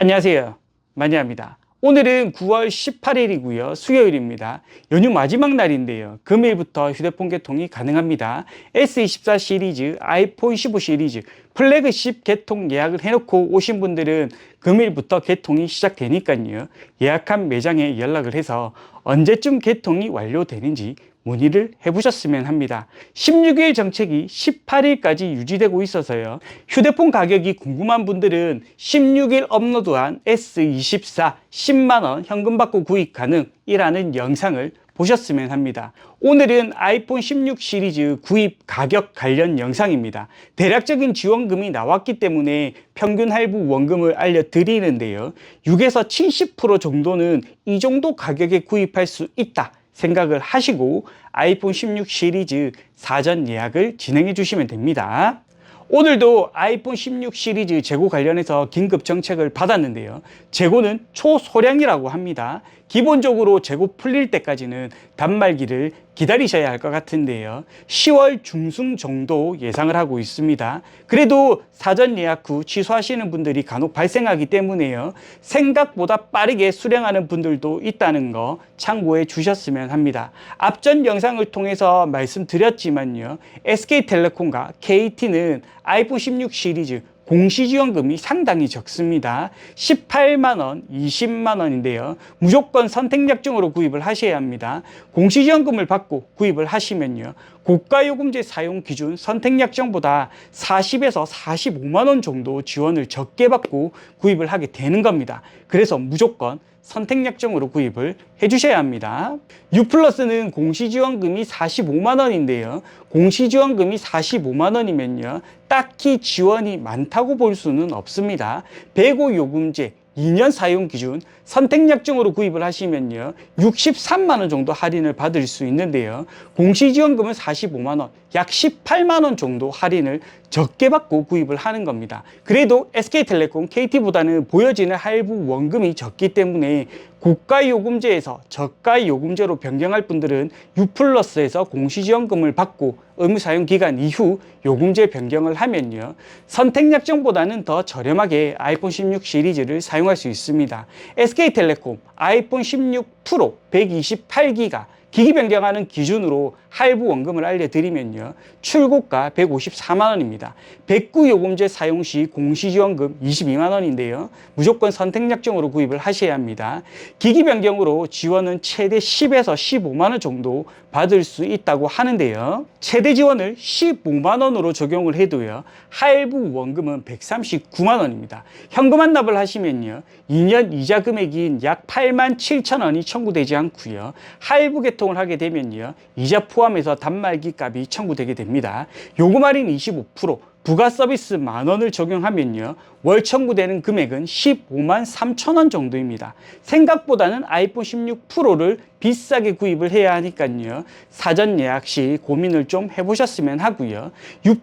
안녕하세요. 마니아입니다. 오늘은 9월 18일이고요. 수요일입니다. 연휴 마지막 날인데요. 금일부터 휴대폰 개통이 가능합니다. S24 시리즈, 아이폰 15 시리즈, 플래그십 개통 예약을 해놓고 오신 분들은 금일부터 개통이 시작되니까요. 예약한 매장에 연락을 해서 언제쯤 개통이 완료되는지 문의를 해보셨으면 합니다. 16일 정책이 18일까지 유지되고 있어서요. 휴대폰 가격이 궁금한 분들은 16일 업로드한 S24 10만원 현금 받고 구입 가능이라는 영상을 보셨으면 합니다. 오늘은 아이폰 16 시리즈 구입 가격 관련 영상입니다. 대략적인 지원금이 나왔기 때문에 평균 할부 원금을 알려드리는데요. 6에서 70% 정도는 이 정도 가격에 구입할 수 있다 생각을 하시고 아이폰 16 시리즈 사전 예약을 진행해 주시면 됩니다. 오늘도 아이폰 16 시리즈 재고 관련해서 긴급 정책을 받았는데요. 재고는 초소량이라고 합니다. 기본적으로 재고 풀릴 때까지는 단말기를 기다리셔야 할 것 같은데요. 10월 중순 정도 예상을 하고 있습니다. 그래도 사전 예약 후 취소하시는 분들이 간혹 발생하기 때문에요. 생각보다 빠르게 수령하는 분들도 있다는 거 참고해 주셨으면 합니다. 앞전 영상을 통해서 말씀드렸지만요. SK텔레콤과 KT는 아이폰 16 시리즈 공시지원금이 상당히 적습니다. 18만원, 20만원인데요. 무조건 선택약정으로 구입을 하셔야 합니다. 공시지원금을 받고 구입을 하시면요. 고가요금제 사용 기준 선택약정보다 40에서 45만원 정도 지원을 적게 받고 구입을 하게 되는 겁니다. 그래서 무조건 선택약정으로 구입을 해주셔야 합니다. U+는 공시지원금이 45만원인데요. 공시지원금이 45만원이면요. 딱히 지원이 많다고 볼 수는 없습니다. 배고요금제 2년 사용 기준 선택약정으로 구입을 하시면요. 63만원 정도 할인을 받을 수 있는데요. 공시지원금은 45만원, 약 18만원 정도 할인을 적게 받고 구입을 하는 겁니다. 그래도 SK텔레콤, KT보다는 보여지는 할부 원금이 적기 때문에 고가요금제에서 저가요금제로 변경할 분들은 U+에서 공시지원금을 받고 의무사용기간 이후 요금제 변경을 하면요. 선택약정보다는 더 저렴하게 아이폰 16 시리즈를 사용할 수 있습니다. SK텔레콤 아이폰 16 프로 128기가 기기 변경하는 기준으로 할부 원금을 알려드리면요. 출고가 154만원입니다. 백구요금제 사용 시 공시지원금 22만원인데요. 무조건 선택약정으로 구입을 하셔야 합니다. 기기 변경으로 지원은 최대 10에서 15만원 정도 받을 수 있다고 하는데요. 최대 지원을 15만원으로 적용을 해도요. 할부 원금은 139만원입니다. 현금 환납을 하시면요. 2년 이자 금액인 약 87,000원이 청구되지 않고요. 할부 개통을 하게 되면요. 이자 포함해서 단말기 값이 청구되게 됩니다. 요금 할인 25%, 부가 서비스 만원을 적용하면요. 월 청구되는 금액은 15만 3천원 정도입니다. 생각보다는 아이폰 16 프로를 비싸게 구입을 해야 하니까요. 사전 예약 시 고민을 좀 해보셨으면 하고요. U+,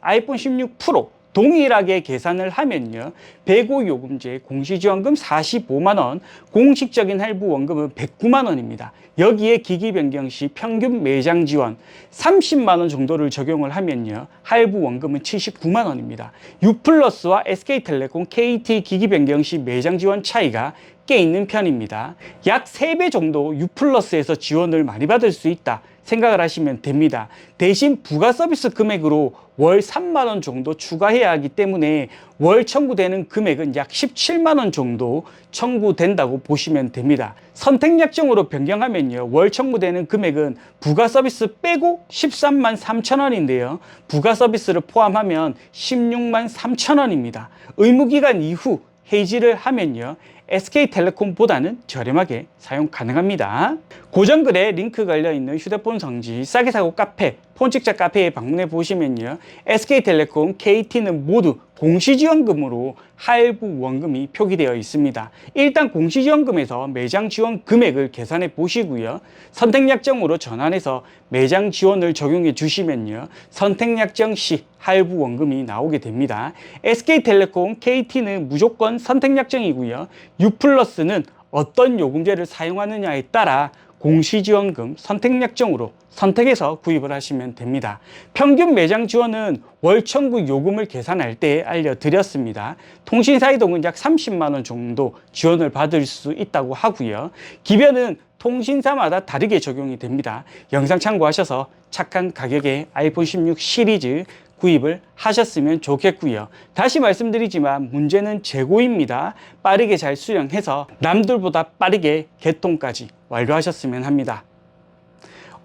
아이폰 16 프로 동일하게 계산을 하면요. 배고요금제 공시지원금 45만원, 공식적인 할부 원금은 109만원입니다. 여기에 기기 변경 시 평균 매장 지원 30만원 정도를 적용을 하면요. 할부 원금은 79만원입니다. U+와 SK텔레콤, KT 기기 변경 시 매장 지원 차이가 꽤 있는 편입니다. 약 3배 정도 U+에서 지원을 많이 받을 수 있다 생각을 하시면 됩니다. 대신 부가 서비스 금액으로 월 3만원 정도 추가해야 하기 때문에 월 청구되는 금액은 약 17만원 정도 청구된다고 보시면 됩니다. 선택약정으로 변경하면요. 월 청구되는 금액은 부가 서비스 빼고 13만 3천원인데요. 부가 서비스를 포함하면 16만 3천원입니다. 의무기간 이후 해지를 하면요. SK텔레콤보다는 저렴하게 사용 가능합니다. 고정글에 링크 걸려있는 휴대폰 성지 싸게 사고 카페, 폰직자 카페에 방문해 보시면요. SK텔레콤, KT는 모두 공시지원금으로 할부 원금이 표기되어 있습니다. 일단 공시지원금에서 매장 지원 금액을 계산해 보시고요. 선택약정으로 전환해서 매장 지원을 적용해 주시면요. 선택약정 시 할부 원금이 나오게 됩니다. SK텔레콤, KT는 무조건 선택약정이고요. U+는 어떤 요금제를 사용하느냐에 따라 공시지원금 선택약정으로 선택해서 구입을 하시면 됩니다. 평균 매장 지원은 월 청구 요금을 계산할 때 알려드렸습니다. 통신사 이동은 약 30만 원 정도 지원을 받을 수 있다고 하고요. 기변은 통신사마다 다르게 적용이 됩니다. 영상 참고하셔서 착한 가격에 아이폰 16 시리즈 구입을 하셨으면 좋겠고요. 다시 말씀드리지만 문제는 재고입니다. 빠르게 잘 수령해서 남들보다 빠르게 개통까지 완료하셨으면 합니다.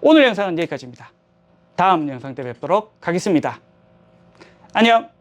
오늘 영상은 여기까지입니다. 다음 영상 때 뵙도록 하겠습니다. 안녕!